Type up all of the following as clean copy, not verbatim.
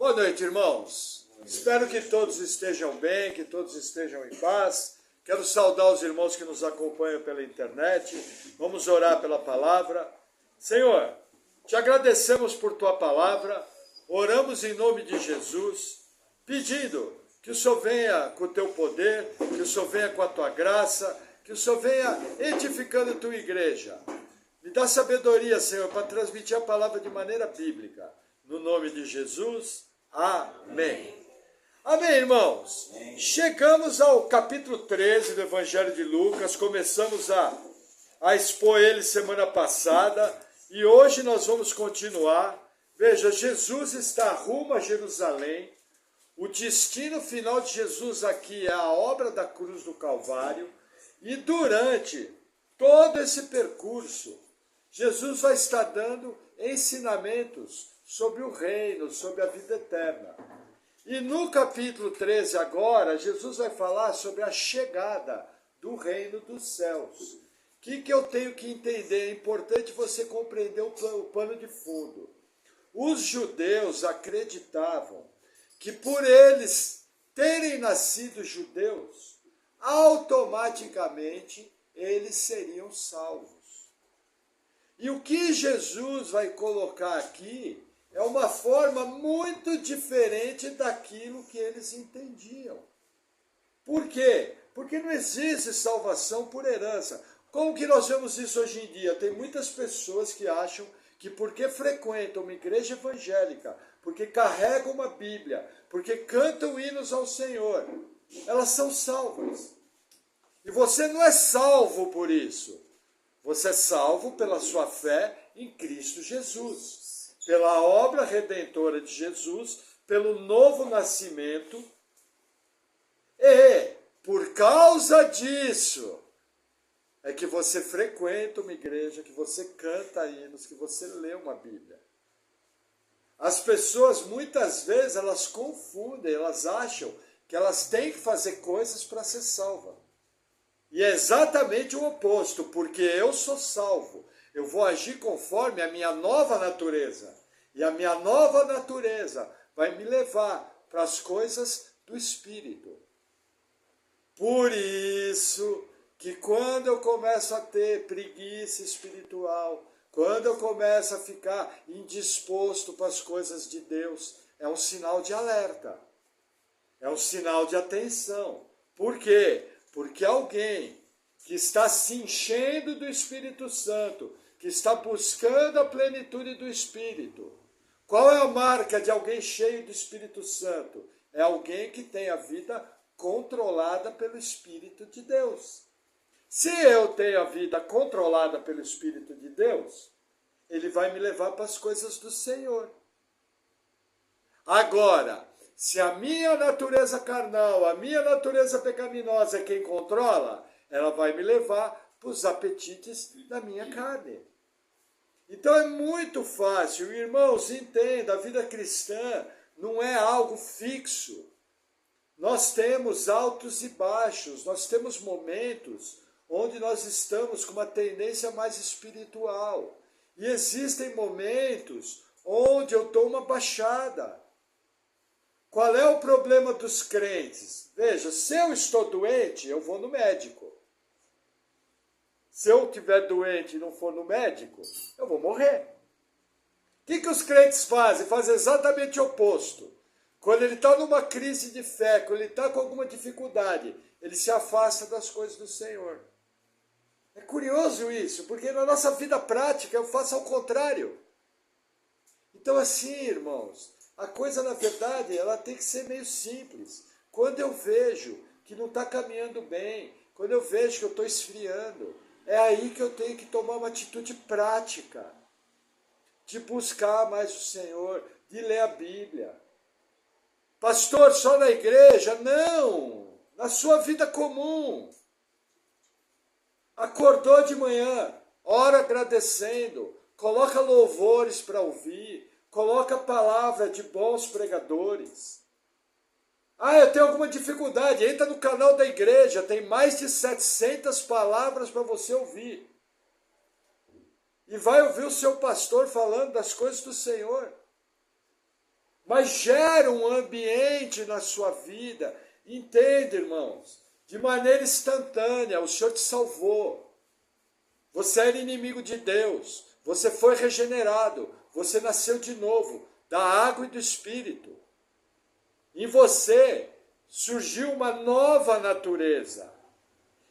Boa noite, irmãos. Espero que todos estejam bem, que todos estejam em paz. Quero saudar os irmãos que nos acompanham pela internet. Vamos orar pela palavra. Senhor, te agradecemos por tua palavra. Oramos em nome de Jesus, pedindo que o Senhor venha com o teu poder, que o Senhor venha com a tua graça, que o Senhor venha edificando a tua igreja. Me dá sabedoria, Senhor, para transmitir a palavra de maneira bíblica. No nome de Jesus, amém. Amém, irmãos. Chegamos ao capítulo 13 do Evangelho de Lucas. Começamos a expor ele semana passada. E hoje nós vamos continuar. Veja, Jesus está rumo a Jerusalém. O destino final de Jesus aqui é a obra da cruz do Calvário. E durante todo esse percurso, Jesus vai estar dando ensinamentos sobre o reino, sobre a vida eterna. E no capítulo 13 agora, Jesus vai falar sobre a chegada do reino dos céus. O que eu tenho que entender? É importante você compreender o pano de fundo. Os judeus acreditavam que por eles terem nascido judeus, automaticamente eles seriam salvos. E o que Jesus vai colocar aqui é uma forma muito diferente daquilo que eles entendiam. Por quê? Porque não existe salvação por herança. Como que nós vemos isso hoje em dia? Tem muitas pessoas que acham que porque frequentam uma igreja evangélica, porque carregam uma Bíblia, porque cantam hinos ao Senhor, elas são salvas. E você não é salvo por isso. Você é salvo pela sua fé em Cristo Jesus. Pela obra redentora de Jesus, pelo novo nascimento. E por causa disso, é que você frequenta uma igreja, que você canta hinos, que você lê uma Bíblia. As pessoas, muitas vezes, elas confundem, elas acham que elas têm que fazer coisas para ser salva. E é exatamente o oposto, porque eu sou salvo. Eu vou agir conforme a minha nova natureza. E a minha nova natureza vai me levar para as coisas do Espírito. Por isso que quando eu começo a ter preguiça espiritual, quando eu começo a ficar indisposto para as coisas de Deus, é um sinal de alerta. É um sinal de atenção. Por quê? Porque alguém que está se enchendo do Espírito Santo, que está buscando a plenitude do Espírito. Qual é a marca de alguém cheio do Espírito Santo? É alguém que tem a vida controlada pelo Espírito de Deus. Se eu tenho a vida controlada pelo Espírito de Deus, ele vai me levar para as coisas do Senhor. Agora, se a minha natureza carnal, a minha natureza pecaminosa é quem controla, ela vai me levar para os apetites da minha carne. Então é muito fácil, irmãos, entenda, a vida cristã não é algo fixo. Nós temos altos e baixos, nós temos momentos onde nós estamos com uma tendência mais espiritual. E existem momentos onde eu dou uma baixada. Qual é o problema dos crentes? Veja, se eu estou doente, eu vou no médico. Se eu estiver doente e não for no médico, eu vou morrer. O que os crentes fazem? Fazem exatamente o oposto. Quando ele está numa crise de fé, quando ele está com alguma dificuldade, ele se afasta das coisas do Senhor. É curioso isso, porque na nossa vida prática eu faço ao contrário. Então assim, irmãos, a coisa, na verdade, ela tem que ser meio simples. Quando eu vejo que não está caminhando bem, quando eu vejo que eu estou esfriando, é aí que eu tenho que tomar uma atitude prática, de buscar mais o Senhor, de ler a Bíblia. Pastor, só na igreja? Não! Na sua vida comum. Acordou de manhã, ora agradecendo, coloca louvores para ouvir, coloca a palavra de bons pregadores. Ah, eu tenho alguma dificuldade, entra no canal da igreja, tem mais de 700 palavras para você ouvir. E vai ouvir o seu pastor falando das coisas do Senhor. mas gera um ambiente na sua vida. Entende, irmãos? De maneira instantânea, o Senhor te salvou. Você era inimigo de Deus, você foi regenerado, você nasceu de novo, da água e do Espírito. Em você surgiu uma nova natureza.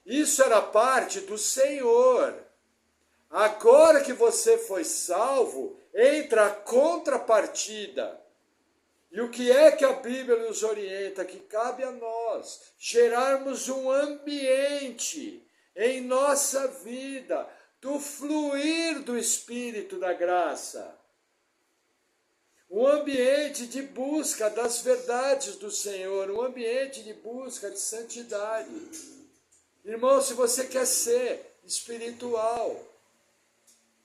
Isso era parte do Senhor. Agora que você foi salvo, entra a contrapartida. E o que é que a Bíblia nos orienta? Que cabe a nós gerarmos um ambiente em nossa vida do fluir do Espírito da graça. Um ambiente de busca das verdades do Senhor, um ambiente de busca de santidade. Irmão, se você quer ser espiritual,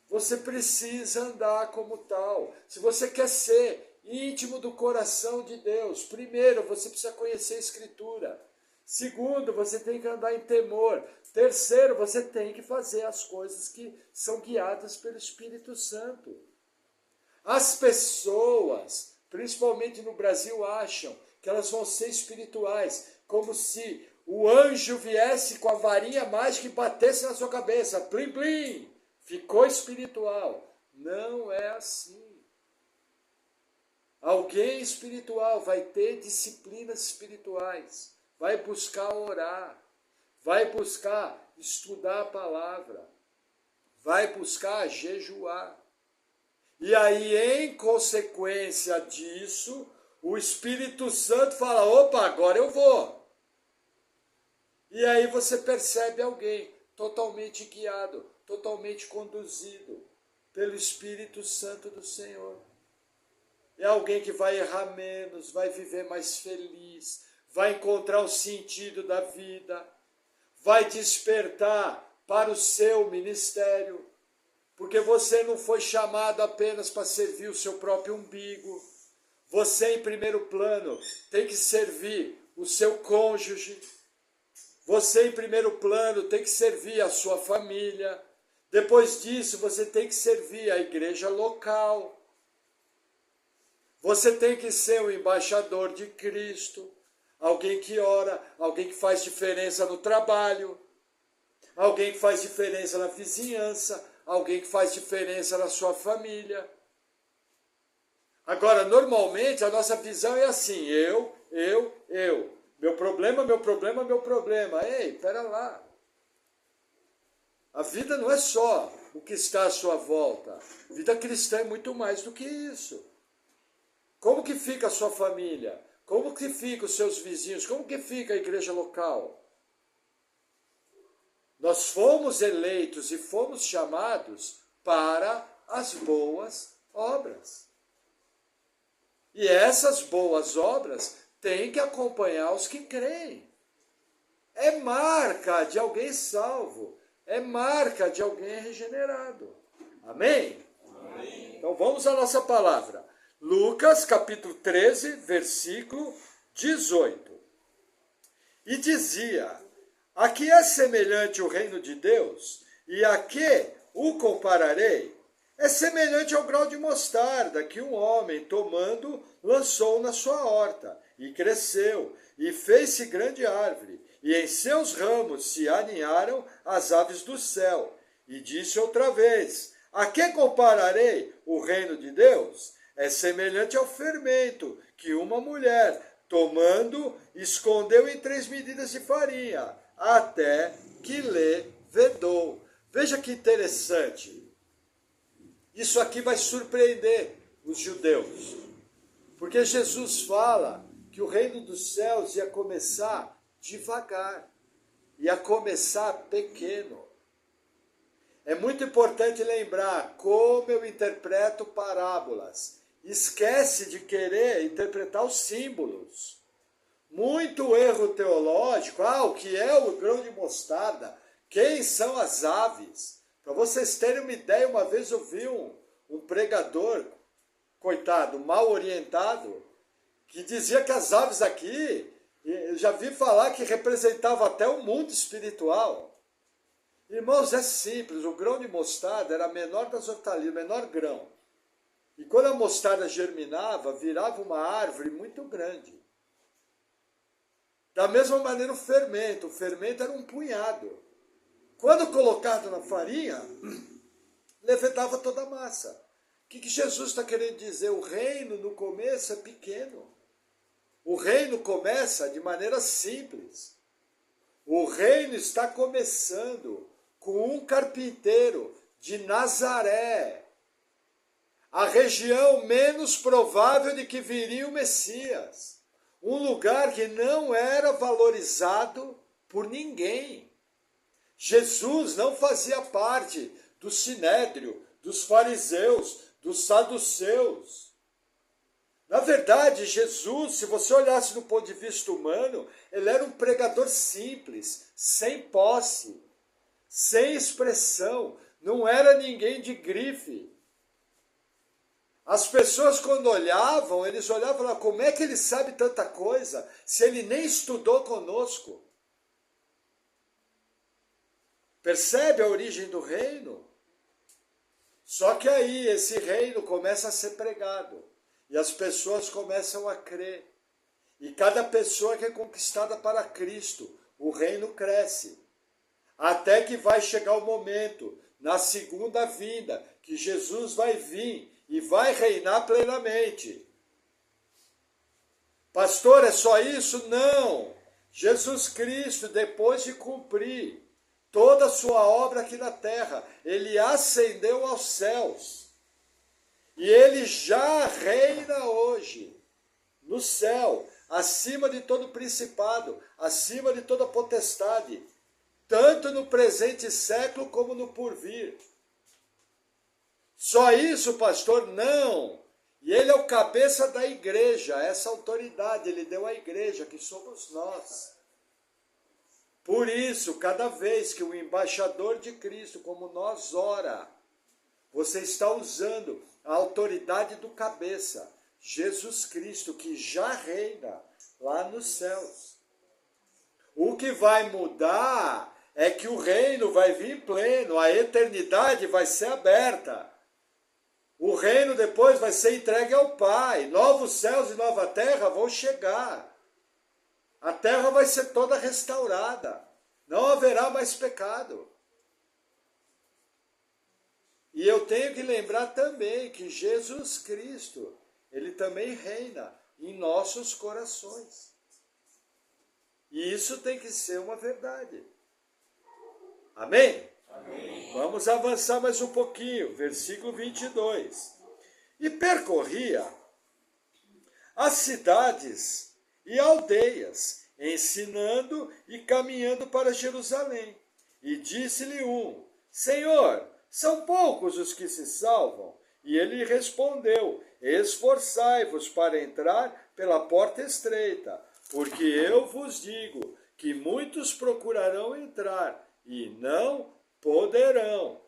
você precisa andar como tal. Se você quer ser íntimo do coração de Deus, primeiro, você precisa conhecer a Escritura. Segundo, você tem que andar em temor. Terceiro, você tem que fazer as coisas que são guiadas pelo Espírito Santo. As pessoas, principalmente no Brasil, acham que elas vão ser espirituais, como se o anjo viesse com a varinha mágica e batesse na sua cabeça. Plim, plim! Ficou espiritual. Não é assim. Alguém espiritual vai ter disciplinas espirituais, vai buscar orar, vai buscar estudar a palavra, vai buscar jejuar. E aí, em consequência disso, o Espírito Santo fala, opa, agora eu vou. E aí você percebe alguém totalmente guiado, totalmente conduzido pelo Espírito Santo do Senhor. É alguém que vai errar menos, vai viver mais feliz, vai encontrar o sentido da vida, vai despertar para o seu ministério, porque você não foi chamado apenas para servir o seu próprio umbigo. Você, em primeiro plano, tem que servir o seu cônjuge. Você, em primeiro plano, tem que servir a sua família. Depois disso, você tem que servir a igreja local. Você tem que ser o embaixador de Cristo. Alguém que ora, alguém que faz diferença no trabalho, alguém que faz diferença na vizinhança, alguém que faz diferença na sua família. Agora, normalmente, a nossa visão é assim, eu. Meu problema, meu problema, meu problema. Ei, pera lá. A vida não é só o que está à sua volta. A vida cristã é muito mais do que isso. Como que fica a sua família? Como que fica os seus vizinhos? Como que fica a igreja local? Nós fomos eleitos e fomos chamados para as boas obras. E essas boas obras têm que acompanhar os que creem. É marca de alguém salvo. É marca de alguém regenerado. Amém? Amém. Então vamos à nossa palavra. Lucas, capítulo 13, versículo 18. E dizia, a que é semelhante o reino de Deus, e a que o compararei? É semelhante ao grão de mostarda que um homem, tomando, lançou na sua horta, e cresceu, e fez-se grande árvore, e em seus ramos se aninharam as aves do céu. E disse outra vez, a que compararei o reino de Deus? É semelhante ao fermento que uma mulher, tomando, escondeu em 3 medidas de farinha, até que levedou. Veja que interessante. Isso aqui vai surpreender os judeus. Porque Jesus fala que o reino dos céus ia começar devagar, ia começar pequeno. É muito importante lembrar como eu interpreto parábolas. Esquece de querer interpretar os símbolos. Muito erro teológico. O que é o grão de mostarda? Quem são as aves? Para vocês terem uma ideia, uma vez eu vi um pregador, coitado, mal orientado, que dizia que as aves aqui, eu já vi falar que representava até o mundo espiritual. Irmãos, é simples, o grão de mostarda era a menor das hortaliças, o menor grão. E quando a mostarda germinava, virava uma árvore muito grande. Da mesma maneira o fermento era um punhado. Quando colocado na farinha, levantava toda a massa. O que Jesus está querendo dizer? O reino no começo é pequeno. O reino começa de maneira simples. O reino está começando com um carpinteiro de Nazaré, a região menos provável de que viria o Messias. Um lugar que não era valorizado por ninguém. Jesus não fazia parte do sinédrio, dos fariseus, dos saduceus. Na verdade, Jesus, se você olhasse do ponto de vista humano, ele era um pregador simples, sem posse, sem expressão, não era ninguém de grife. As pessoas quando olhavam, eles olhavam e falavam, como é que ele sabe tanta coisa, se ele nem estudou conosco? Percebe a origem do reino? Só que aí esse reino começa a ser pregado. E as pessoas começam a crer. E cada pessoa que é conquistada para Cristo, o reino cresce. Até que vai chegar o momento, na segunda vinda, que Jesus vai vir e vai reinar plenamente. Pastor, é só isso? Não! Jesus Cristo, depois de cumprir toda a sua obra aqui na terra, ele ascendeu aos céus. E ele já reina hoje, no céu, acima de todo principado, acima de toda potestade, tanto no presente século como no porvir. Só isso, pastor? Não! E ele é o cabeça da igreja, essa autoridade ele deu à igreja, que somos nós. Por isso, cada vez que o embaixador de Cristo, como nós, ora, você está usando a autoridade do cabeça, Jesus Cristo, que já reina lá nos céus. O que vai mudar é que o reino vai vir pleno, a eternidade vai ser aberta. O reino depois vai ser entregue ao Pai. Novos céus e nova terra vão chegar. A terra vai ser toda restaurada. Não haverá mais pecado. E eu tenho que lembrar também que Jesus Cristo, ele também reina em nossos corações. E isso tem que ser uma verdade. Amém? Amém. Vamos avançar mais um pouquinho, versículo 22. E percorria as cidades e aldeias, ensinando e caminhando para Jerusalém. E disse-lhe um, Senhor, são poucos os que se salvam? E ele respondeu, esforçai-vos para entrar pela porta estreita, porque eu vos digo que muitos procurarão entrar e não poderão.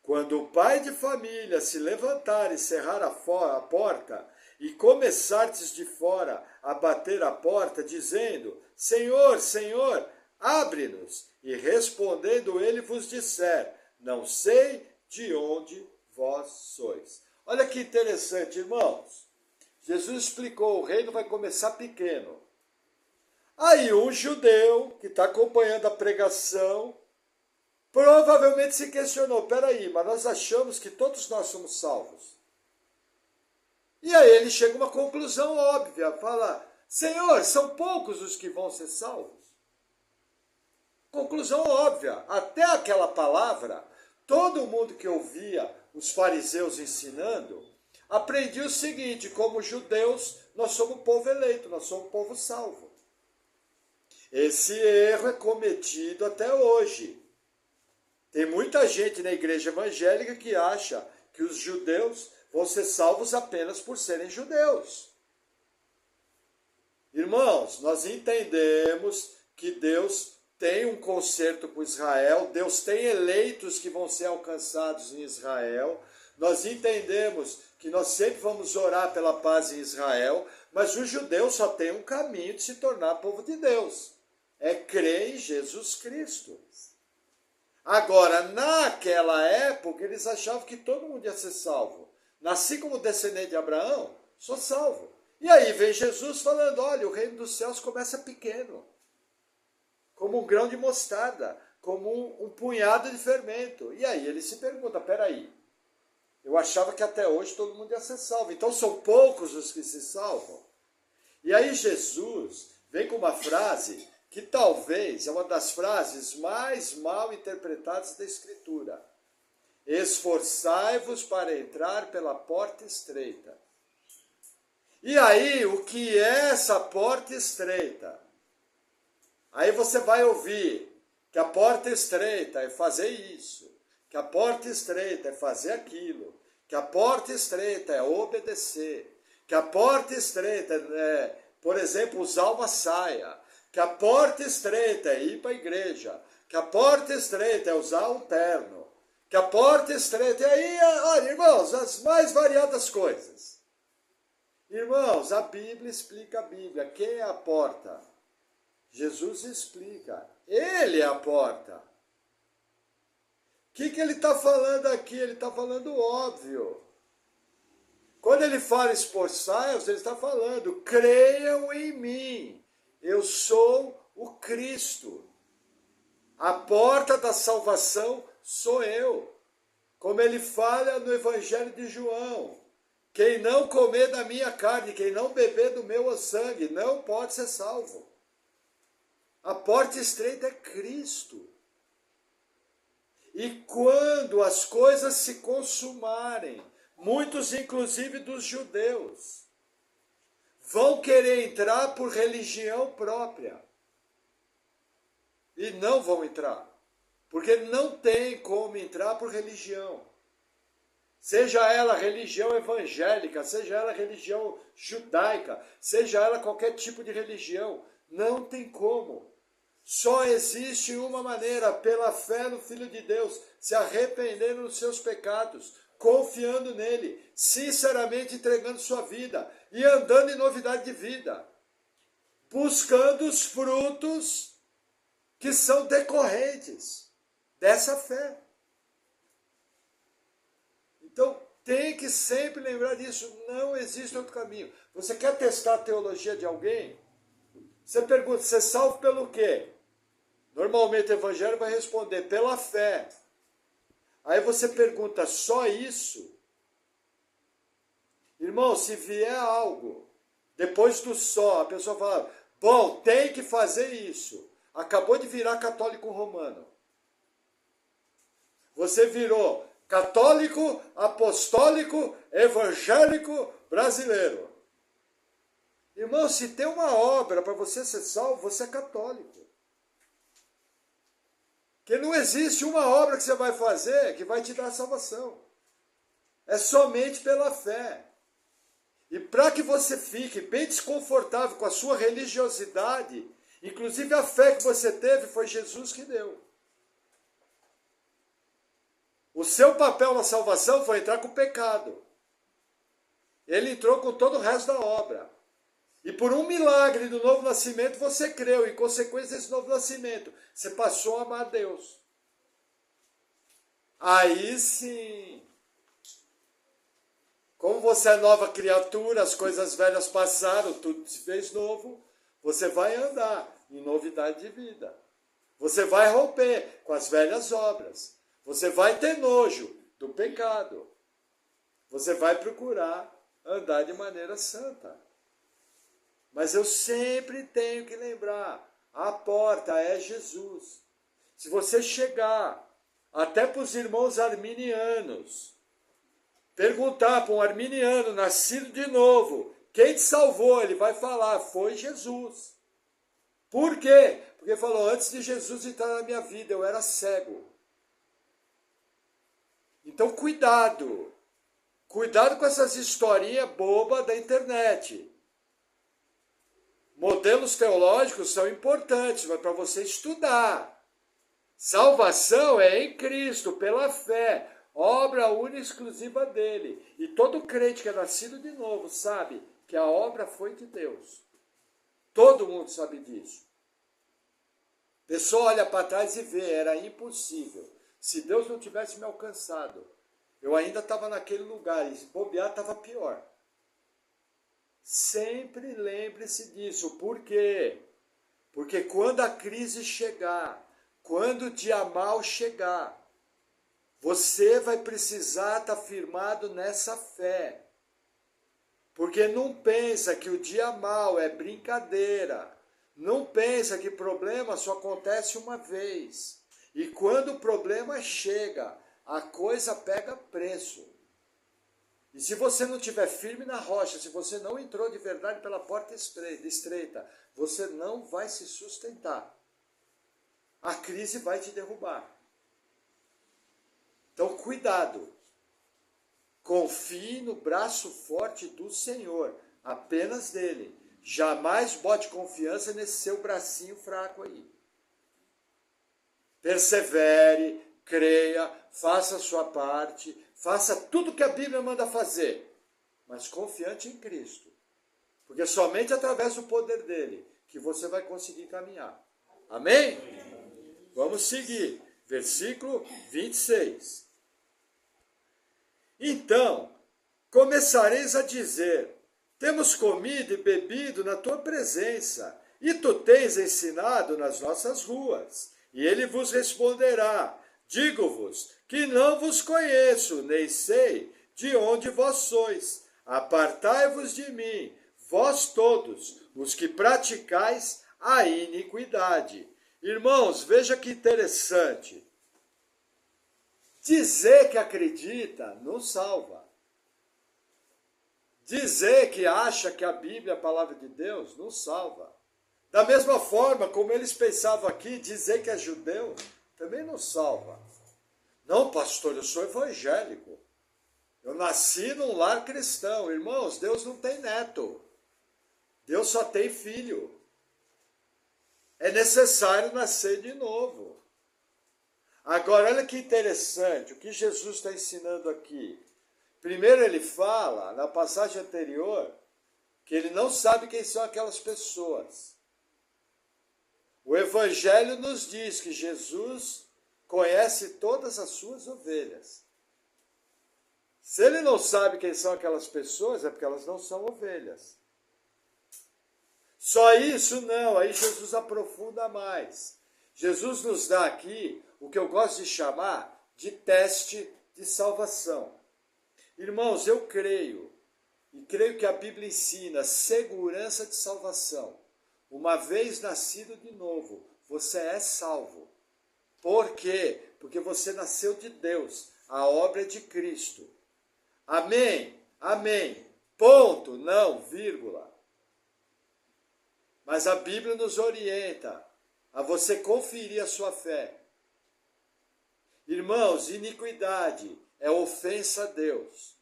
Quando o pai de família se levantar e cerrar a porta, e começardes de fora a bater a porta, dizendo, Senhor, Senhor, abre-nos. E respondendo ele vos disser, não sei de onde vós sois. Olha que interessante, irmãos. Jesus explicou, o reino vai começar pequeno. Aí um judeu que está acompanhando a pregação, provavelmente se questionou, peraí, mas nós achamos que todos nós somos salvos. E aí ele chega a uma conclusão óbvia, fala, Senhor, são poucos os que vão ser salvos. Conclusão óbvia, até aquela palavra, todo mundo que ouvia os fariseus ensinando, aprendia o seguinte, como judeus, nós somos um povo eleito, nós somos um povo salvo. Esse erro é cometido até hoje. Tem muita gente na igreja evangélica que acha que os judeus vão ser salvos apenas por serem judeus. Irmãos, nós entendemos que Deus tem um concerto com Israel, Deus tem eleitos que vão ser alcançados em Israel, nós entendemos que nós sempre vamos orar pela paz em Israel, mas o judeu só tem um caminho de se tornar povo de Deus, é crer em Jesus Cristo. Agora, naquela época, eles achavam que todo mundo ia ser salvo. nasci como descendente de Abraão, sou salvo. E aí vem Jesus falando, olha, o reino dos céus começa pequeno, como um grão de mostarda, como um punhado de fermento. E aí ele se pergunta, peraí, eu achava que até hoje todo mundo ia ser salvo, então são poucos os que se salvam? E aí Jesus vem com uma frase que talvez é uma das frases mais mal interpretadas da Escritura. Esforçai-vos para entrar pela porta estreita. E aí, o que é essa porta estreita? Aí você vai ouvir que a porta estreita é fazer isso, que a porta estreita é fazer aquilo, que a porta estreita é obedecer, que a porta estreita é, por exemplo, usar uma saia, que a porta estreita é ir para a igreja, que a porta estreita é usar um terno, que a porta estreita... E aí, olha, irmãos, as mais variadas coisas. Irmãos, a Bíblia explica a Bíblia. Quem é a porta? Jesus explica. Ele é a porta. O que ele está falando aqui? Ele está falando óbvio. Quando ele fala esforçai-vos, ele está falando, creiam em mim. Eu sou o Cristo. A porta da salvação sou eu. Como ele fala no Evangelho de João. Quem não comer da minha carne, quem não beber do meu sangue, não pode ser salvo. A porta estreita é Cristo. E quando as coisas se consumarem, muitos, inclusive dos judeus, vão querer entrar por religião própria. E não vão entrar. Porque não tem como entrar por religião. Seja ela religião evangélica, seja ela religião judaica, seja ela qualquer tipo de religião, não tem como. Só existe uma maneira, pela fé no Filho de Deus, se arrependendo dos seus pecados, confiando nele, sinceramente entregando sua vida e andando em novidade de vida, buscando os frutos que são decorrentes dessa fé. Então, tem que sempre lembrar disso, não existe outro caminho. Você quer testar a teologia de alguém? Você pergunta, você é salvo pelo quê? Normalmente o evangelho vai responder, pela fé. Aí você pergunta, só isso? Irmão, se vier algo, depois do só, a pessoa fala, bom, tem que fazer isso. Acabou de virar católico romano. Você virou católico, apostólico, evangélico, brasileiro. Irmão, se tem uma obra para você ser salvo, você é católico. Porque não existe uma obra que você vai fazer que vai te dar salvação. É somente pela fé. E para que você fique bem desconfortável com a sua religiosidade, inclusive a fé que você teve foi Jesus que deu. O seu papel na salvação foi entrar com o pecado. Ele entrou com todo o resto da obra. E por um milagre do novo nascimento, você creu. Em consequência desse novo nascimento, você passou a amar a Deus. Aí sim. Como você é nova criatura, as coisas velhas passaram, tudo se fez novo, você vai andar em novidade de vida. Você vai romper com as velhas obras. Você vai ter nojo do pecado. Você vai procurar andar de maneira santa. Mas eu sempre tenho que lembrar, a porta é Jesus. Se você chegar até para os irmãos arminianos, perguntar para um arminiano nascido de novo, quem te salvou? Ele vai falar, foi Jesus. Por quê? Porque falou, antes de Jesus entrar na minha vida, eu era cego. Então, cuidado. Cuidado com essas historinhas bobas da internet. Modelos teológicos são importantes, mas para você estudar. Salvação é em Cristo, pela fé. Obra única e exclusiva dele. E todo crente que é nascido de novo sabe que a obra foi de Deus. Todo mundo sabe disso. A pessoa olha para trás e vê, era impossível. Se Deus não tivesse me alcançado, eu ainda estava naquele lugar, e se bobear estava pior. Sempre lembre-se disso. Por quê? Porque quando a crise chegar, quando o dia mal chegar, você vai precisar estar firmado nessa fé. Porque não pensa que o dia mal é brincadeira. Não pensa que problema só acontece uma vez. E quando o problema chega, a coisa pega preço. E se você não estiver firme na rocha, se você não entrou de verdade pela porta estreita, você não vai se sustentar. A crise vai te derrubar. Então, cuidado. Confie no braço forte do Senhor, apenas dele. Jamais bote confiança nesse seu bracinho fraco aí. Persevere, creia, faça a sua parte, faça tudo que a Bíblia manda fazer, mas confiante em Cristo. Porque somente através do poder dele que você vai conseguir caminhar. Amém? Vamos seguir. Versículo 26. Então, começareis a dizer: temos comido e bebido na tua presença, e tu tens ensinado nas nossas ruas. E ele vos responderá: digo-vos que não vos conheço, nem sei de onde vós sois. Apartai-vos de mim, vós todos, os que praticais a iniquidade. Irmãos, veja que interessante. Dizer que acredita não salva. Dizer que acha que a Bíblia é a palavra de Deus não salva. Da mesma forma como eles pensavam aqui, dizer que é judeu também não salva. Não, pastor, eu sou evangélico. Eu nasci num lar cristão. Irmãos, Deus não tem neto. Deus só tem filho. É necessário nascer de novo. Agora, olha que interessante, o que Jesus está ensinando aqui. Primeiro ele fala, na passagem anterior, que ele não sabe quem são aquelas pessoas. O Evangelho nos diz que Jesus conhece todas as suas ovelhas. Se ele não sabe quem são aquelas pessoas, é porque elas não são ovelhas. Só isso não, aí Jesus aprofunda mais. Jesus nos dá aqui o que eu gosto de chamar de teste de salvação. Irmãos, eu creio, e creio que a Bíblia ensina segurança de salvação. Uma vez nascido de novo, você é salvo. Por quê? Porque você nasceu de Deus, a obra é de Cristo. Amém? Amém. Ponto, não, vírgula. Mas a Bíblia nos orienta a você conferir a sua fé. Irmãos, iniquidade é ofensa a Deus.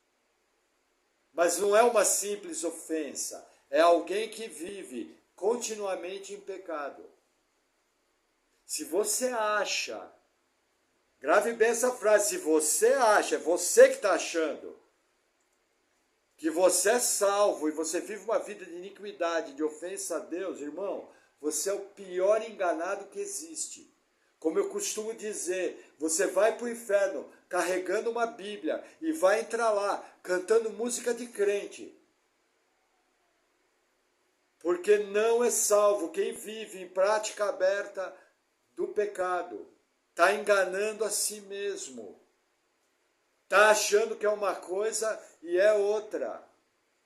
Mas não é uma simples ofensa, é alguém que vive continuamente em pecado. Se você acha, grave bem essa frase, se você acha, é você que está achando, que você é salvo e você vive uma vida de iniquidade, de ofensa a Deus, irmão, você é o pior enganado que existe. Como eu costumo dizer, você vai para o inferno carregando uma Bíblia e vai entrar lá cantando música de crente. Porque não é salvo quem vive em prática aberta do pecado. Está enganando a si mesmo. Está achando que é uma coisa e é outra.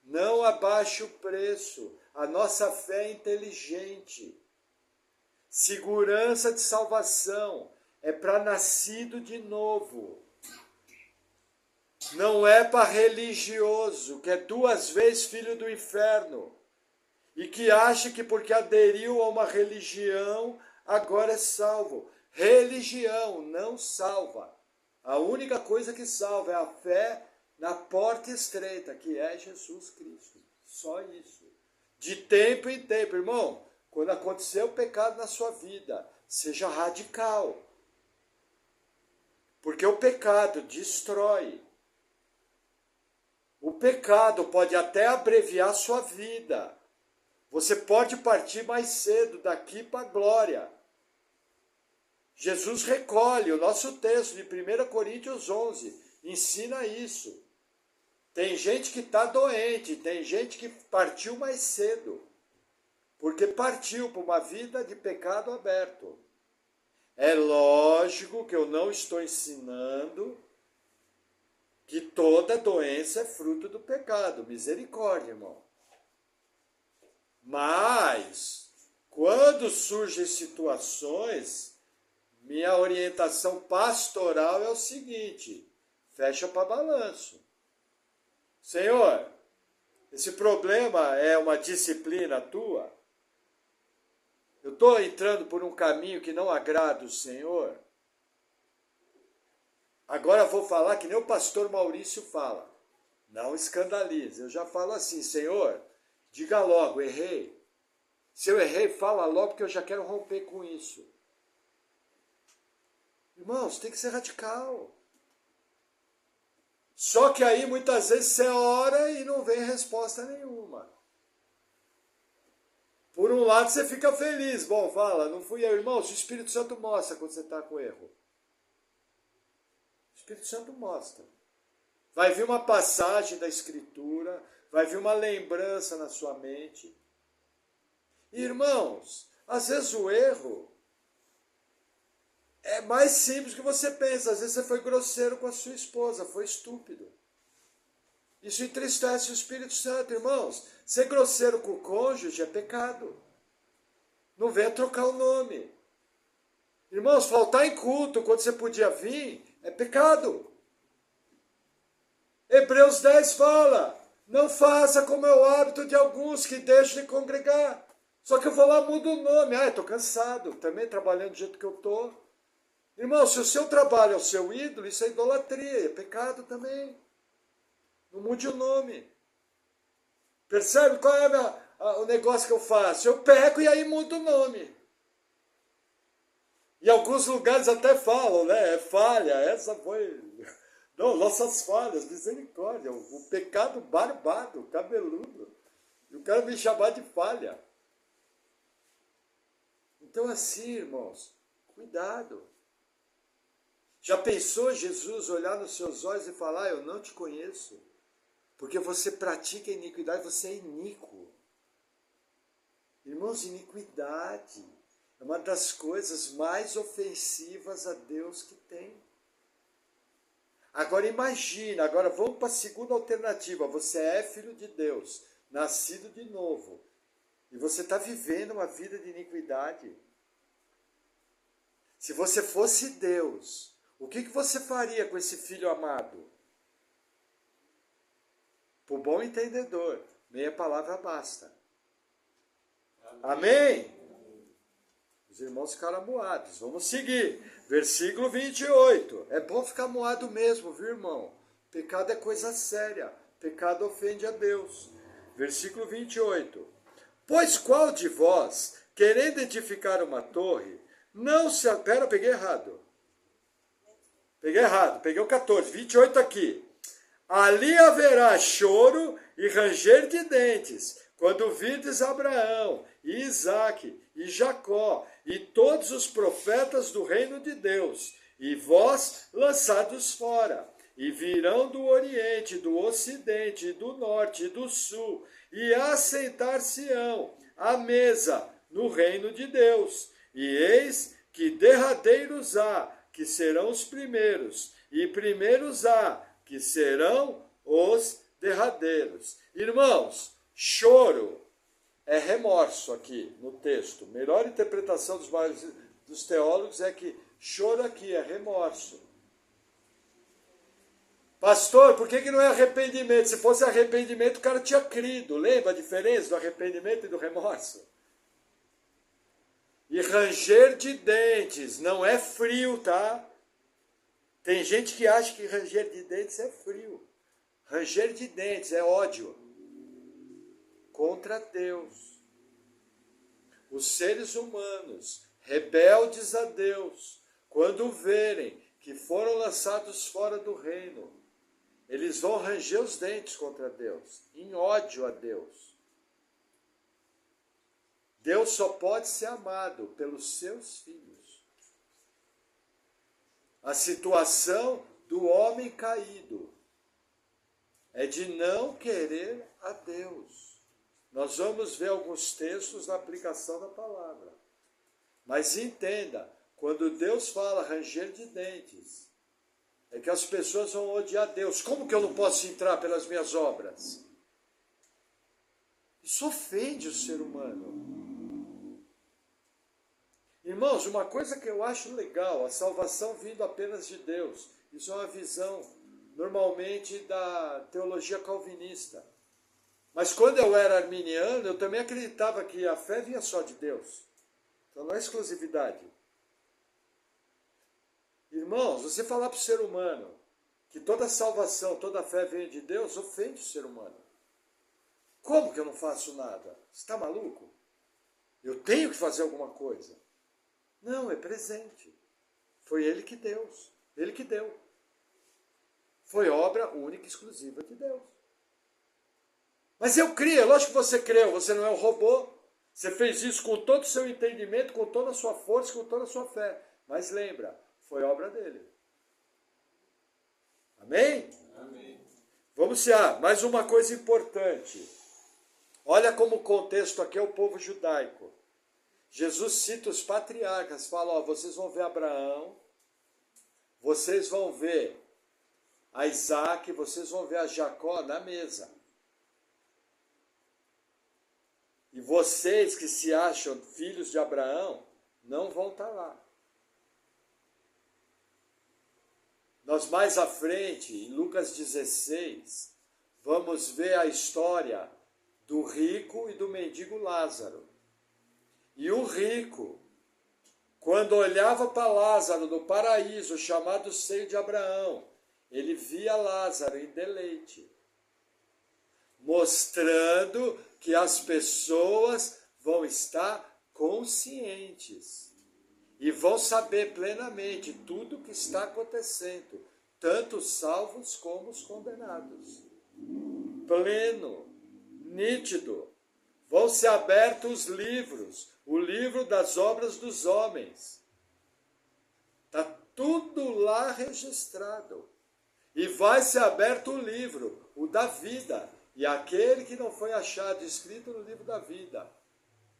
Não abaixe o preço. A nossa fé é inteligente. Segurança de salvação é para nascido de novo. Não é para religioso, que é 2 vezes filho do inferno. E que acha que porque aderiu a uma religião, agora é salvo. Religião não salva. A única coisa que salva é a fé na porta estreita, que é Jesus Cristo. Só isso. De tempo em tempo, irmão, quando acontecer o pecado na sua vida, seja radical. Porque o pecado destrói. O pecado pode até abreviar sua vida. Você pode partir mais cedo daqui para a glória. Jesus recolhe o nosso texto de 1 Coríntios 11, ensina isso. Tem gente que está doente, tem gente que partiu mais cedo, porque partiu para uma vida de pecado aberto. É lógico que eu não estou ensinando que toda doença é fruto do pecado. Misericórdia, irmão. Mas, quando surgem situações, minha orientação pastoral é o seguinte: fecha para balanço. Senhor, esse problema é uma disciplina tua? Eu estou entrando por um caminho que não agrada o Senhor? Agora vou falar que nem o pastor Maurício fala. Não escandalize. Eu já falo assim: Senhor, diga logo, errei. Se eu errei, fala logo, que eu já quero romper com isso. Irmãos, tem que ser radical. Só que aí muitas vezes você ora e não vem resposta nenhuma. Por um lado você fica feliz. Bom, fala, não fui eu. Irmãos, o Espírito Santo mostra quando você está com erro. O Espírito Santo mostra. Vai vir uma passagem da Escritura, vai vir uma lembrança na sua mente. Irmãos, às vezes o erro é mais simples do que você pensa. Às vezes você foi grosseiro com a sua esposa, foi estúpido. Isso entristece o Espírito Santo, irmãos. Ser grosseiro com o cônjuge é pecado. Não venha trocar o nome. Irmãos, faltar em culto quando você podia vir é pecado. Hebreus 10 fala: não faça como é o hábito de alguns que deixam de congregar. Só que eu vou lá e mudo o nome. Ah, estou cansado, também trabalhando do jeito que eu estou. Irmão, se o seu trabalho é o seu ídolo, isso é idolatria, é pecado também. Não mude o nome. Percebe qual é o negócio que eu faço? Eu peco e aí mudo o nome. Em alguns lugares até falam, né? É falha, essa foi... Não, nossas falhas, misericórdia. O pecado barbado, cabeludo. E o cara me chamar de falha. Então assim, irmãos, cuidado. Já pensou Jesus olhar nos seus olhos e falar: eu não te conheço? Porque você pratica iniquidade, você é iníquo. Irmãos, iniquidade é uma das coisas mais ofensivas a Deus que tem. Agora imagina, agora vamos para a segunda alternativa. Você é filho de Deus, nascido de novo. E você está vivendo uma vida de iniquidade. Se você fosse Deus, o que você faria com esse filho amado? Para o bom entendedor, meia palavra basta. Amém? Os irmãos ficaram moados. Vamos seguir. Versículo 28. É bom ficar moado mesmo, viu, irmão? Pecado é coisa séria. Pecado ofende a Deus. Versículo 28. Pois qual de vós, querendo edificar uma torre, não se... Pera, peguei errado. Peguei o 14. 28 aqui. Ali haverá choro e ranger de dentes, quando virdes Abraão, e Isaque, e Jacó, e todos os profetas do reino de Deus, e vós lançados fora, e virão do Oriente, do Ocidente, do Norte e do Sul, e assentar-se-ão à mesa no reino de Deus. E eis que derradeiros há, que serão os primeiros, e primeiros há, que serão os derradeiros. Irmãos, choro é remorso aqui no texto. Melhor interpretação dos teólogos é que choro aqui é remorso. Pastor, por que não é arrependimento? Se fosse arrependimento, o cara tinha crido. Lembra a diferença do arrependimento e do remorso? E ranger de dentes não é frio, tá? Tem gente que acha que ranger de dentes é frio. Ranger de dentes é ódio contra Deus. Os seres humanos, rebeldes a Deus, quando verem que foram lançados fora do reino, eles vão ranger os dentes contra Deus, em ódio a Deus. Deus só pode ser amado pelos seus filhos. A situação do homem caído. É de não querer a Deus. Nós vamos ver alguns textos na aplicação da palavra. Mas entenda, quando Deus fala ranger de dentes, é que as pessoas vão odiar Deus. Como que eu não posso entrar pelas minhas obras? Isso ofende o ser humano. Irmãos, uma coisa que eu acho legal, a salvação vindo apenas de Deus. Isso é uma visão, normalmente, da teologia calvinista. Mas quando eu era arminiano, eu também acreditava que a fé vinha só de Deus. Então não é exclusividade. Irmãos, você falar para o ser humano que toda salvação, toda fé vem de Deus, ofende o ser humano. Como que eu não faço nada? Você está maluco? Eu tenho que fazer alguma coisa. Não, é presente. Foi Ele que deu. Ele que deu. Foi obra única e exclusiva de Deus. Mas eu criei, é lógico que você creu, você não é um robô. Você fez isso com todo o seu entendimento, com toda a sua força, com toda a sua fé. Mas lembra, foi obra dele. Amém? Amém. Vamos lá, mais uma coisa importante. Olha como o contexto aqui é o povo judaico. Jesus cita os patriarcas, fala, ó, vocês vão ver Abraão, vocês vão ver a Isaac, vocês vão ver a Jacó na mesa. E vocês que se acham filhos de Abraão, não vão estar lá. Nós mais à frente, em Lucas 16, vamos ver a história do rico e do mendigo Lázaro. E o rico, quando olhava para Lázaro no paraíso, chamado seio de Abraão, ele via Lázaro em deleite, mostrando que as pessoas vão estar conscientes e vão saber plenamente tudo o que está acontecendo, tanto os salvos como os condenados. Pleno, nítido. Vão ser abertos os livros, o livro das obras dos homens. Está tudo lá registrado. E vai ser aberto o livro, o da vida. E aquele que não foi achado escrito no livro da vida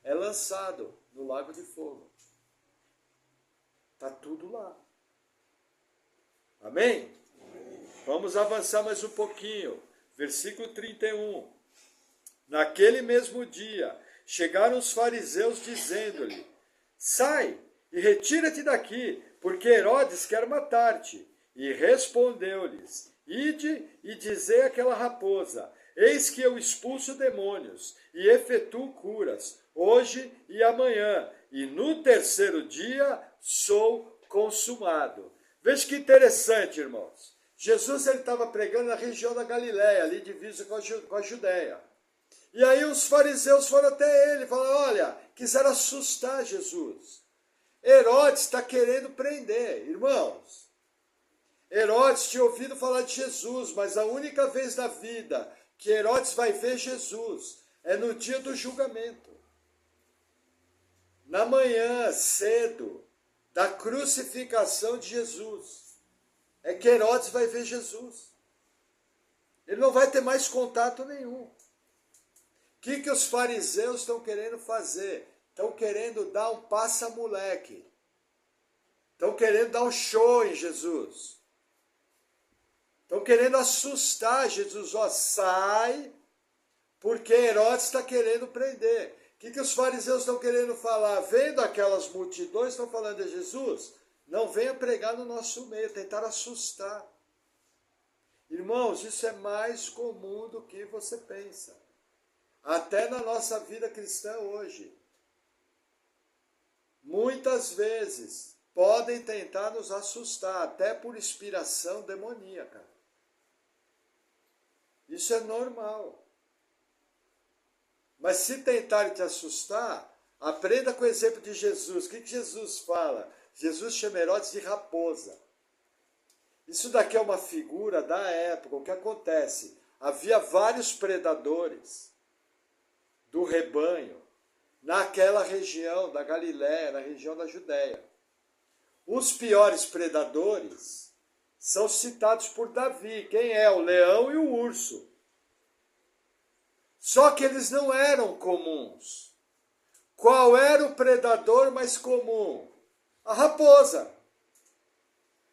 é lançado no lago de fogo. Está tudo lá. Amém? Vamos avançar mais um pouquinho. Versículo 31. Naquele mesmo dia, chegaram os fariseus dizendo-lhe, sai e retira-te daqui, porque Herodes quer matar-te. E respondeu-lhes, ide e dizei àquela raposa, eis que eu expulso demônios e efetuo curas, hoje e amanhã, e no terceiro dia sou consumado. Veja que interessante, irmãos. Jesus estava pregando na região da Galiléia, ali divisa com a Judéia. E aí os fariseus foram até ele e falaram, olha, quiseram assustar Jesus. Herodes está querendo prender, irmãos. Herodes tinha ouvido falar de Jesus, mas a única vez na vida que Herodes vai ver Jesus é no dia do julgamento. Na manhã, cedo, da crucificação de Jesus, é que Herodes vai ver Jesus. Ele não vai ter mais contato nenhum. O que os fariseus estão querendo fazer? Estão querendo dar um passa-moleque. Estão querendo dar um show em Jesus. Estão querendo assustar Jesus. Ó, sai, porque Herodes está querendo prender. O que os fariseus estão querendo falar? Vendo aquelas multidões, estão falando de Jesus? Não venha pregar no nosso meio, tentar assustar. Irmãos, isso é mais comum do que você pensa. Até na nossa vida cristã hoje. Muitas vezes podem tentar nos assustar, até por inspiração demoníaca. Isso é normal. Mas se tentarem te assustar, aprenda com o exemplo de Jesus. O que Jesus fala? Jesus chama Herodes de raposa. Isso daqui é uma figura da época. O que acontece? Havia vários predadores do rebanho naquela região da Galiléia, na região da Judéia. Os piores predadores são citados por Davi. Quem é? O leão e o urso. Só que eles não eram comuns. Qual era o predador mais comum? A raposa.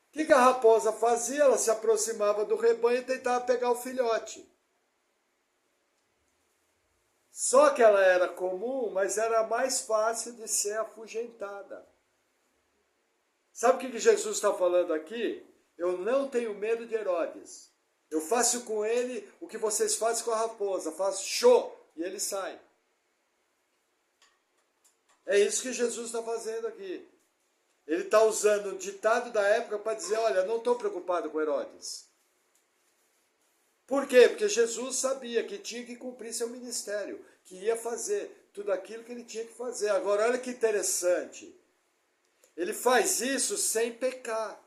O que a raposa fazia? Ela se aproximava do rebanho e tentava pegar o filhote. Só que ela era comum, mas era mais fácil de ser afugentada. Sabe o que Jesus está falando aqui? Eu não tenho medo de Herodes. Eu faço com ele o que vocês fazem com a raposa. Faço show e ele sai. É isso que Jesus está fazendo aqui. Ele está usando um ditado da época para dizer, olha, não estou preocupado com Herodes. Por quê? Porque Jesus sabia que tinha que cumprir seu ministério, que ia fazer tudo aquilo que ele tinha que fazer. Agora, olha que interessante. Ele faz isso sem pecar.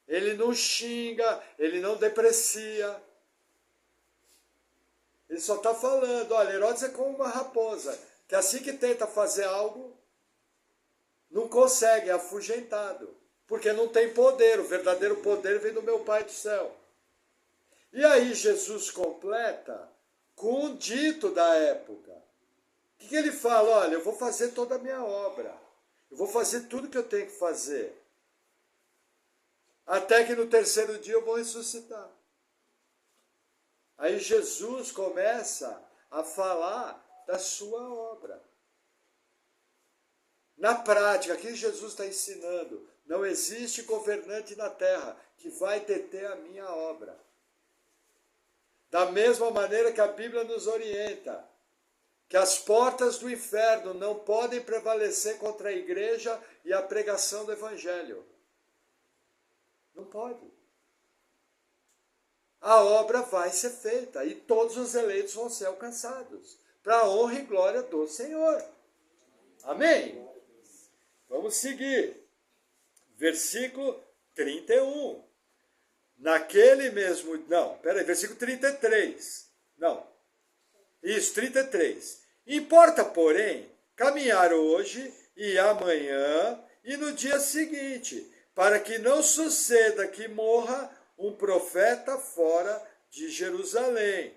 Ele não xinga, ele não deprecia. Ele só está falando, olha, Herodes é como uma raposa, que assim que tenta fazer algo, não consegue, é afugentado. Porque não tem poder, o verdadeiro poder vem do meu Pai do céu. E aí Jesus completa com um dito da época. O que ele fala? Olha, eu vou fazer toda a minha obra. Eu vou fazer tudo que eu tenho que fazer. Até que no terceiro dia eu vou ressuscitar. Aí Jesus começa a falar da sua obra. Na prática, aqui Jesus está ensinando, não existe governante na terra que vai deter a minha obra. Da mesma maneira que a Bíblia nos orienta, que as portas do inferno não podem prevalecer contra a igreja e a pregação do Evangelho. Não pode. A obra vai ser feita e todos os eleitos vão ser alcançados, para a honra e glória do Senhor. Amém? Vamos seguir. Versículo 31. Naquele mesmo... Não, peraí, versículo 33. Não. Isso, 33. Importa, porém, caminhar hoje e amanhã e no dia seguinte, para que não suceda que morra um profeta fora de Jerusalém.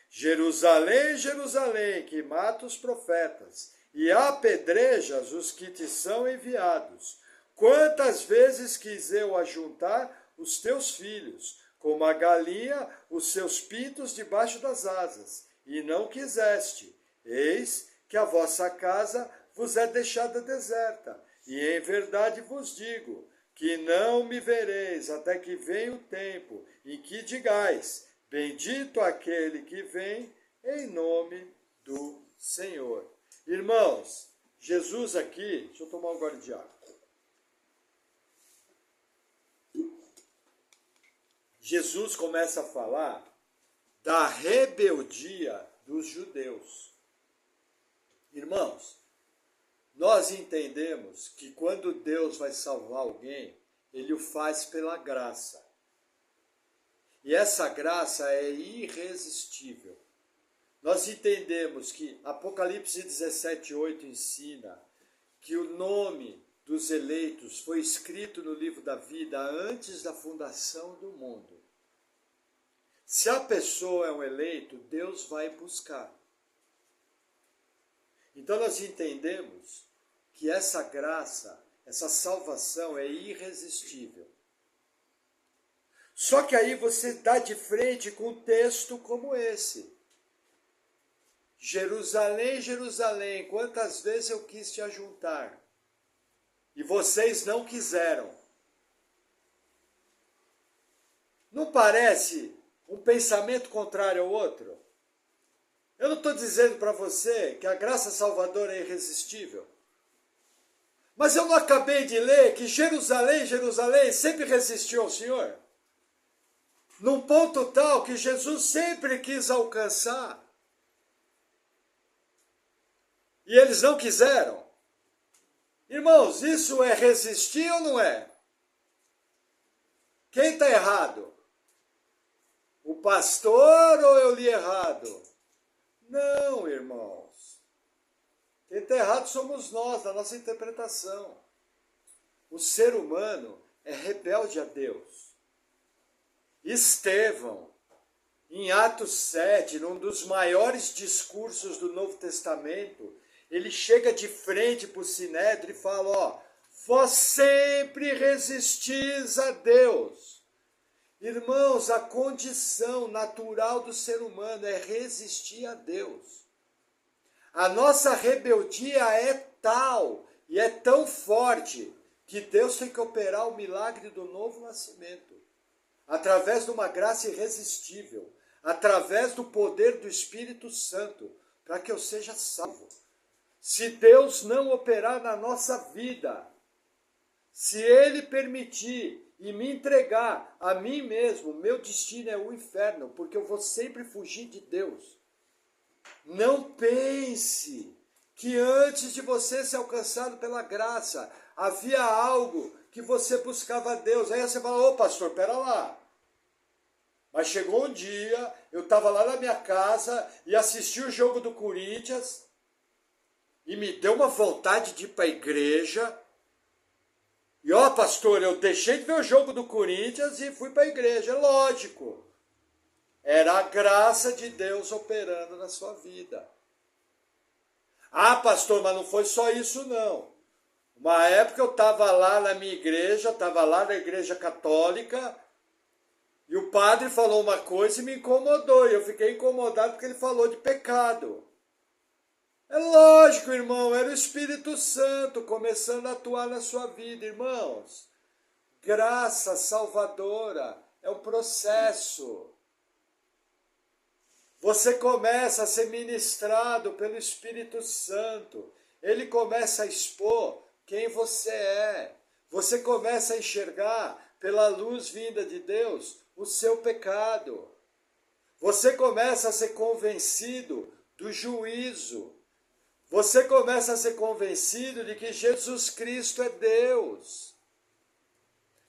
Jerusalém, Jerusalém, que mata os profetas e apedrejas os que te são enviados. Quantas vezes quis eu ajuntar os teus filhos, como a galinha os seus pintos debaixo das asas, e não quiseste. Eis que a vossa casa vos é deixada deserta, e em verdade vos digo, que não me vereis até que venha o tempo em que digais, bendito aquele que vem em nome do Senhor. Irmãos, Jesus aqui, deixa eu tomar um gole de água. Jesus começa a falar da rebeldia dos judeus. Irmãos, nós entendemos que quando Deus vai salvar alguém, Ele o faz pela graça. E essa graça é irresistível. Nós entendemos que Apocalipse 17:8 ensina que o nome dos eleitos foi escrito no livro da vida antes da fundação do mundo. Se a pessoa é um eleito, Deus vai buscar. Então nós entendemos que essa graça, essa salvação é irresistível. Só que aí você dá de frente com um texto como esse. Jerusalém, Jerusalém, quantas vezes eu quis te ajuntar, e vocês não quiseram. Não parece um pensamento contrário ao outro? Eu não estou dizendo para você que a graça salvadora é irresistível. Mas eu não acabei de ler que Jerusalém, Jerusalém sempre resistiu ao Senhor? Num ponto tal que Jesus sempre quis alcançar. E eles não quiseram. Irmãos, isso é resistir ou não é? Quem está errado? O pastor ou eu li errado? Não, irmãos. Quem está errado somos nós, na nossa interpretação. O ser humano é rebelde a Deus. Estevão, em Atos 7, num dos maiores discursos do Novo Testamento, ele chega de frente para o Sinédrio e fala, ó, vós sempre resistis a Deus. Irmãos, a condição natural do ser humano é resistir a Deus. A nossa rebeldia é tal e é tão forte que Deus tem que operar o milagre do novo nascimento, através de uma graça irresistível, através do poder do Espírito Santo, para que eu seja salvo. Se Deus não operar na nossa vida, se Ele permitir e me entregar a mim mesmo, meu destino é o inferno, porque eu vou sempre fugir de Deus. Não pense que antes de você ser alcançado pela graça, havia algo que você buscava a Deus. Aí você fala, ô pastor, pera lá. Mas chegou um dia, eu estava lá na minha casa e assisti o jogo do Corinthians e me deu uma vontade de ir para a igreja. E ó, pastor, eu deixei de ver o jogo do Corinthians e fui para a igreja. É lógico. Era a graça de Deus operando na sua vida. Ah, pastor, mas não foi só isso não. Uma época eu estava lá na minha igreja, estava lá na igreja católica, e o padre falou uma coisa e me incomodou. E eu fiquei incomodado porque ele falou de pecado. É lógico, irmão, era o Espírito Santo começando a atuar na sua vida, irmãos. Graça salvadora é um processo. Você começa a ser ministrado pelo Espírito Santo. Ele começa a expor quem você é. Você começa a enxergar, pela luz vinda de Deus, o seu pecado. Você começa a ser convencido do juízo. Você começa a ser convencido de que Jesus Cristo é Deus.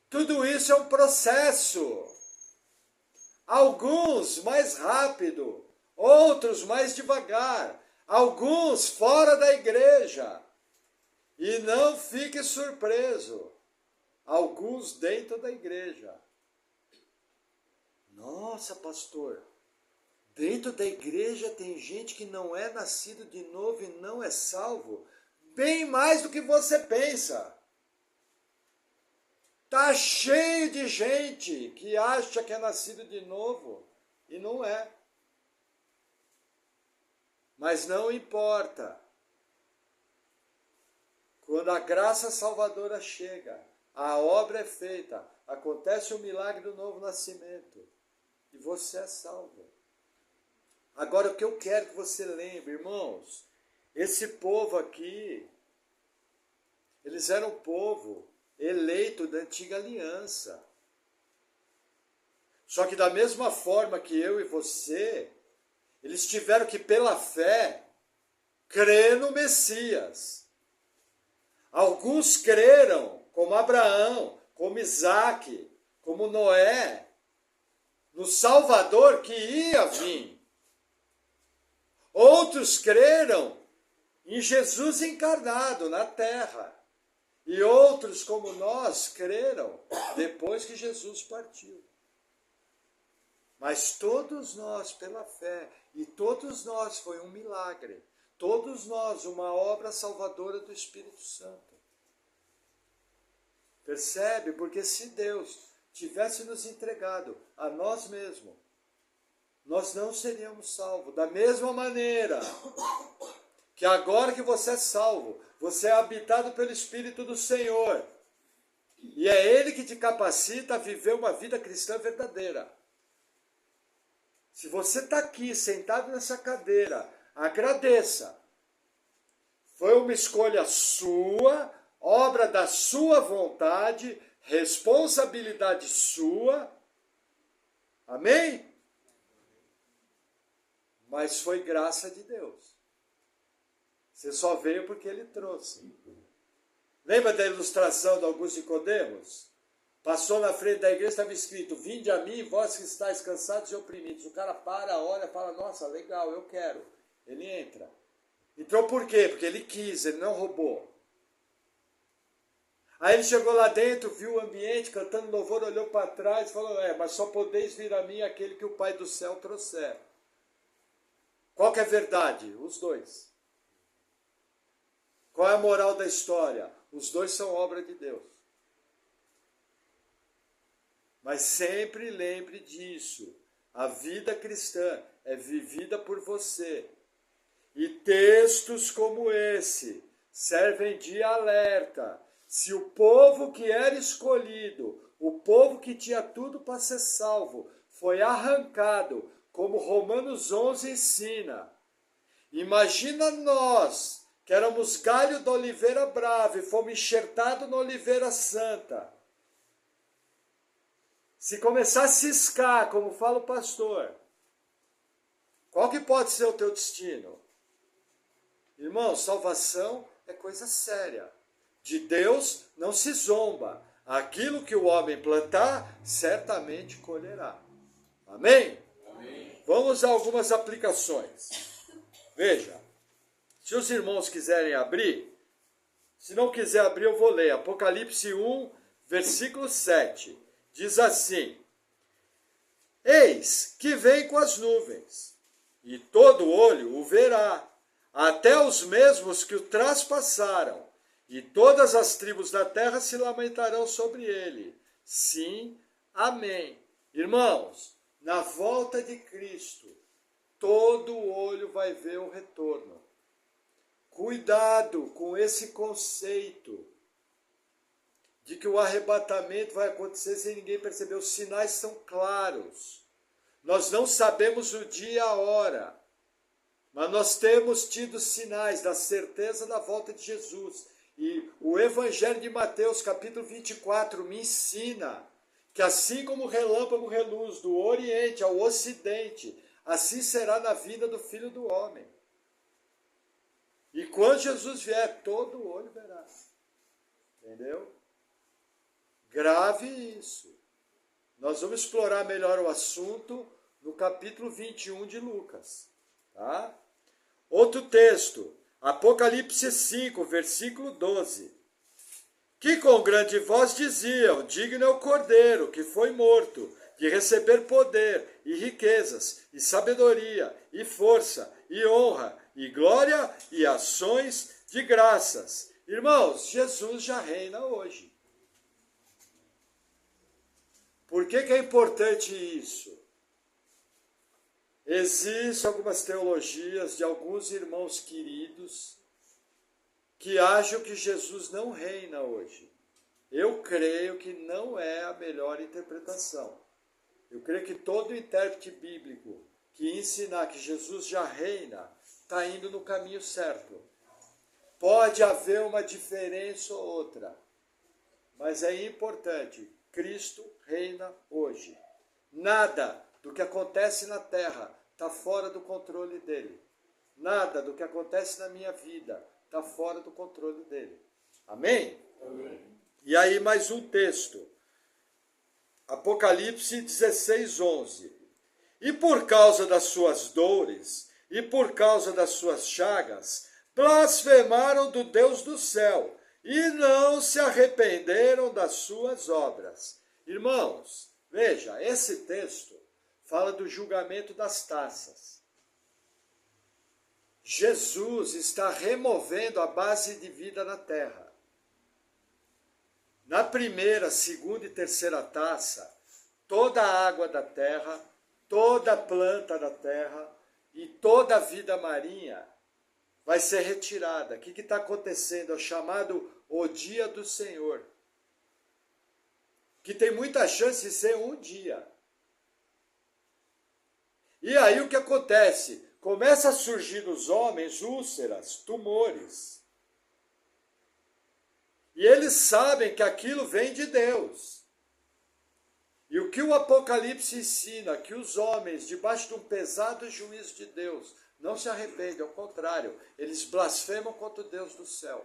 Tudo isso é um processo. Alguns mais rápido, outros mais devagar, alguns fora da igreja. E não fique surpreso, alguns dentro da igreja. Nossa, pastor, dentro da igreja tem gente que não é nascido de novo e não é salvo? Bem mais do que você pensa. Está cheio de gente que acha que é nascido de novo e não é. Mas não importa. Quando a graça salvadora chega, a obra é feita, acontece o milagre do novo nascimento e você é salvo. Agora o que eu quero que você lembre, irmãos, esse povo aqui, eles eram um povo eleito da antiga aliança. Só que da mesma forma que eu e você, eles tiveram que, pela fé, crer no Messias. Alguns creram, como Abraão, como Isaac, como Noé, no Salvador que ia vir. Outros creram em Jesus encarnado na terra. E outros, como nós, creram depois que Jesus partiu. Mas todos nós, pela fé, e todos nós foi um milagre, todos nós uma obra salvadora do Espírito Santo. Percebe? Porque se Deus tivesse nos entregado a nós mesmos, nós não seríamos salvos. Da mesma maneira que agora que você é salvo, você é habitado pelo Espírito do Senhor. E é Ele que te capacita a viver uma vida cristã verdadeira. Se você está aqui, sentado nessa cadeira, agradeça. Foi uma escolha sua, obra da sua vontade, responsabilidade sua. Amém? Mas foi graça de Deus. Você só veio porque Ele trouxe. Lembra da ilustração de Augusto Nicodemos? Passou na frente da igreja, estava escrito, vinde a mim, vós que estáis cansados e oprimidos. O cara para, olha, fala, nossa, legal, eu quero. Ele entra. Entrou por quê? Porque ele quis, ele não roubou. Aí ele chegou lá dentro, viu o ambiente, cantando louvor, olhou para trás e falou, mas só podeis vir a mim aquele que o Pai do céu trouxer. Qual que é a verdade? Os dois. Qual é a moral da história? Os dois são obra de Deus. Mas sempre lembre disso. A vida cristã é vivida por você. E textos como esse servem de alerta. Se o povo que era escolhido, o povo que tinha tudo para ser salvo, foi arrancado, como Romanos 11 ensina. Imagina nós, que éramos galho da oliveira brava e fomos enxertados na oliveira santa. Se começar a ciscar, como fala o pastor, qual que pode ser o teu destino? Irmão, salvação é coisa séria. De Deus não se zomba. Aquilo que o homem plantar, certamente colherá. Amém? Amém. Vamos a algumas aplicações. Veja, se os irmãos quiserem abrir, se não quiser abrir eu vou ler. Apocalipse 1, versículo 7. Diz assim: Eis que vem com as nuvens, e todo olho o verá, até os mesmos que o traspassaram, e todas as tribos da terra se lamentarão sobre ele. Sim, amém. Irmãos, na volta de Cristo, todo olho vai ver o retorno. Cuidado com esse conceito de que o arrebatamento vai acontecer sem ninguém perceber. Os sinais são claros. Nós não sabemos o dia e a hora, mas nós temos tido sinais da certeza da volta de Jesus. E o Evangelho de Mateus, capítulo 24, me ensina que assim como o relâmpago reluz do Oriente ao Ocidente, assim será na vida do Filho do Homem. E quando Jesus vier, todo olho verá. Entendeu? Grave isso. Nós vamos explorar melhor o assunto no capítulo 21 de Lucas. Tá? Outro texto, Apocalipse 5, versículo 12. Que com grande voz diziam, digno é o Cordeiro, que foi morto, de receber poder, e riquezas, e sabedoria, e força, e honra, e glória, e ações de graças. Irmãos, Jesus já reina hoje. Por que é importante isso? Existem algumas teologias de alguns irmãos queridos que acham que Jesus não reina hoje. Eu creio que não é a melhor interpretação. Eu creio que todo intérprete bíblico que ensinar que Jesus já reina está indo no caminho certo. Pode haver uma diferença ou outra, mas é importante. Cristo reina hoje. Nada do que acontece na terra está fora do controle dele. Nada do que acontece na minha vida está fora do controle dele. Amém? Amém. E aí mais um texto. Apocalipse 16, 11. E por causa das suas dores, e por causa das suas chagas, blasfemaram do Deus do céu, e não se arrependeram das suas obras. Irmãos, veja, esse texto fala do julgamento das taças. Jesus está removendo a base de vida na terra. Na primeira, segunda e terceira taça, toda a água da terra, toda a planta da terra e toda a vida marinha vai ser retirada. O que está acontecendo? É o chamado o dia do Senhor, que tem muita chance de ser um dia. E aí o que acontece? Começa a surgir nos homens úlceras, tumores. E eles sabem que aquilo vem de Deus. E o que o Apocalipse ensina? Que os homens, debaixo de um pesado juízo de Deus, não se arrependem, ao contrário, eles blasfemam contra o Deus do céu.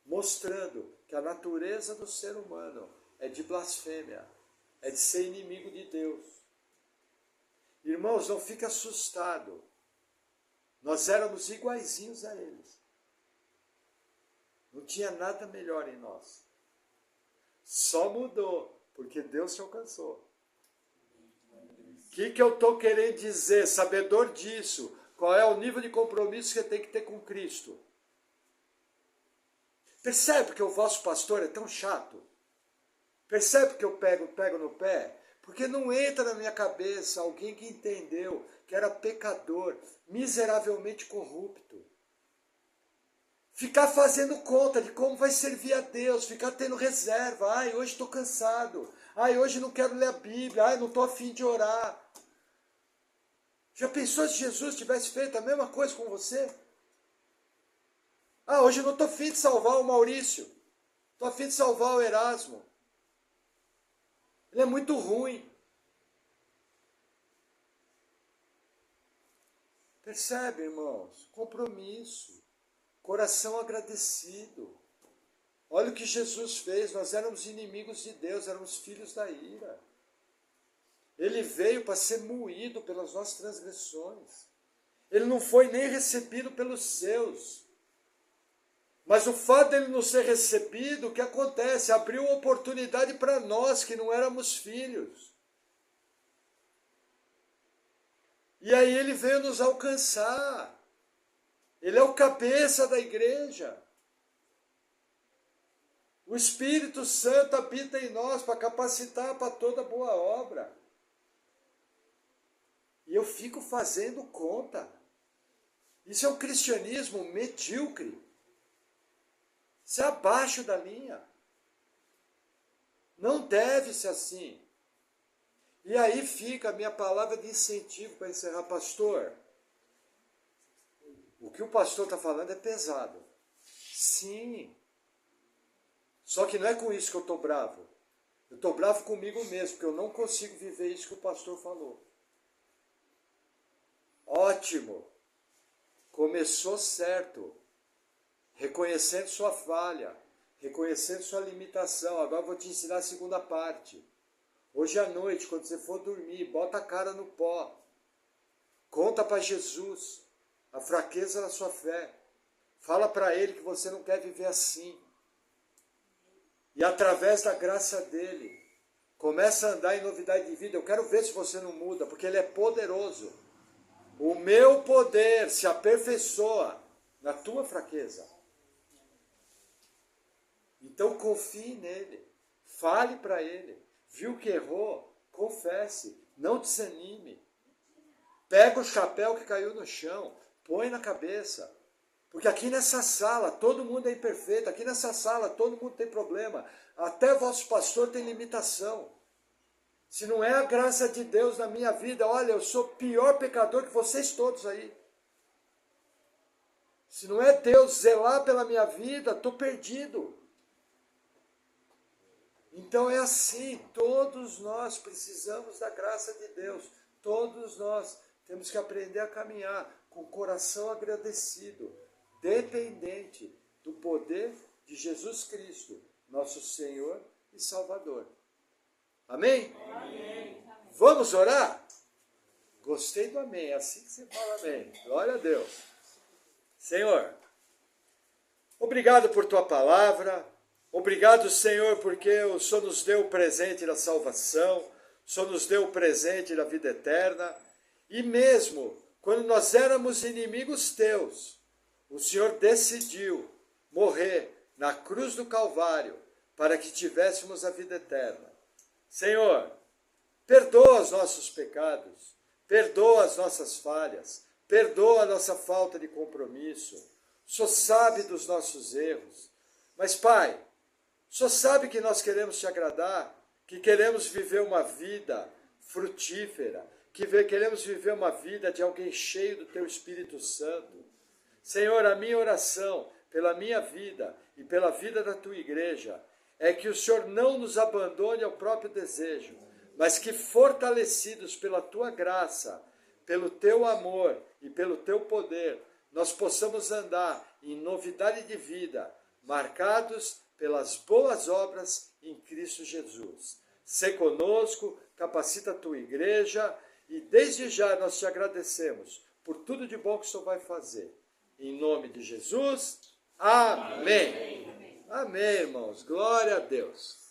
Mostrando que a natureza do ser humano é de blasfêmia, é de ser inimigo de Deus. Irmãos, não fique assustado. Nós éramos iguaizinhos a eles. Não tinha nada melhor em nós. Só mudou, porque Deus te alcançou. O que eu estou querendo dizer? Sabedor disso, qual é o nível de compromisso que você tem que ter com Cristo? Percebe que o vosso pastor é tão chato? Percebe que eu pego no pé? Porque não entra na minha cabeça alguém que entendeu que era pecador, miseravelmente corrupto. Ficar fazendo conta de como vai servir a Deus, ficar tendo reserva. Ai, hoje estou cansado. Ai, hoje não quero ler a Bíblia. Ai, não estou afim de orar. Já pensou se Jesus tivesse feito a mesma coisa com você? Ah, hoje eu não estou afim de salvar o Maurício. Estou afim de salvar o Erasmo. Ele é muito ruim. Percebe, irmãos? Compromisso. Coração agradecido. Olha o que Jesus fez. Nós éramos inimigos de Deus, éramos filhos da ira. Ele veio para ser moído pelas nossas transgressões. Ele não foi nem recebido pelos seus. Mas o fato dele não ser recebido, o que acontece? Abriu oportunidade para nós que não éramos filhos. E aí ele veio nos alcançar. Ele é o cabeça da igreja. O Espírito Santo habita em nós para capacitar para toda boa obra. E eu fico fazendo conta. Isso é um cristianismo medíocre. Isso é abaixo da linha. Não deve ser assim. E aí fica a minha palavra de incentivo para encerrar. Pastor, o que o pastor está falando é pesado. Sim. Só que não é com isso que eu estou bravo. Eu estou bravo comigo mesmo, porque eu não consigo viver isso que o pastor falou. Ótimo. Começou certo. Reconhecendo sua falha. Reconhecendo sua limitação. Agora eu vou te ensinar a segunda parte. Hoje à noite, quando você for dormir, bota a cara no pó. Conta para Jesus a fraqueza da sua fé. Fala para Ele que você não quer viver assim. E através da graça dEle, começa a andar em novidade de vida. Eu quero ver se você não muda, porque Ele é poderoso. O meu poder se aperfeiçoa na tua fraqueza. Então confie nele. Fale para Ele. Viu que errou? Confesse. Não desanime. Pega o chapéu que caiu no chão. Põe na cabeça. Porque aqui nessa sala todo mundo é imperfeito. Aqui nessa sala todo mundo tem problema. Até vosso pastor tem limitação. Se não é a graça de Deus na minha vida, olha, eu sou pior pecador que vocês todos aí. Se não é Deus zelar pela minha vida, estou perdido. Então é assim, todos nós precisamos da graça de Deus. Todos nós temos que aprender a caminhar com o coração agradecido, dependente do poder de Jesus Cristo, nosso Senhor e Salvador. Amém? Amém. Vamos orar? Gostei do amém, é assim que você fala amém. Glória a Deus. Senhor, obrigado por tua palavra. Obrigado, Senhor, porque o Senhor nos deu o presente da salvação, o Senhor nos deu o presente da vida eterna, e mesmo quando nós éramos inimigos teus, o Senhor decidiu morrer na cruz do Calvário para que tivéssemos a vida eterna. Senhor, perdoa os nossos pecados, perdoa as nossas falhas, perdoa a nossa falta de compromisso, o Senhor sabe dos nossos erros, mas, Pai, o Senhor sabe que nós queremos te agradar, que queremos viver uma vida frutífera, que queremos viver uma vida de alguém cheio do Teu Espírito Santo. Senhor, a minha oração pela minha vida e pela vida da Tua igreja é que o Senhor não nos abandone ao próprio desejo, mas que fortalecidos pela Tua graça, pelo Teu amor e pelo Teu poder, nós possamos andar em novidade de vida, marcados pelas boas obras em Cristo Jesus. Sê conosco, capacita a tua igreja e desde já nós te agradecemos por tudo de bom que o Senhor vai fazer. Em nome de Jesus, Amém. Amém, irmãos. Glória a Deus.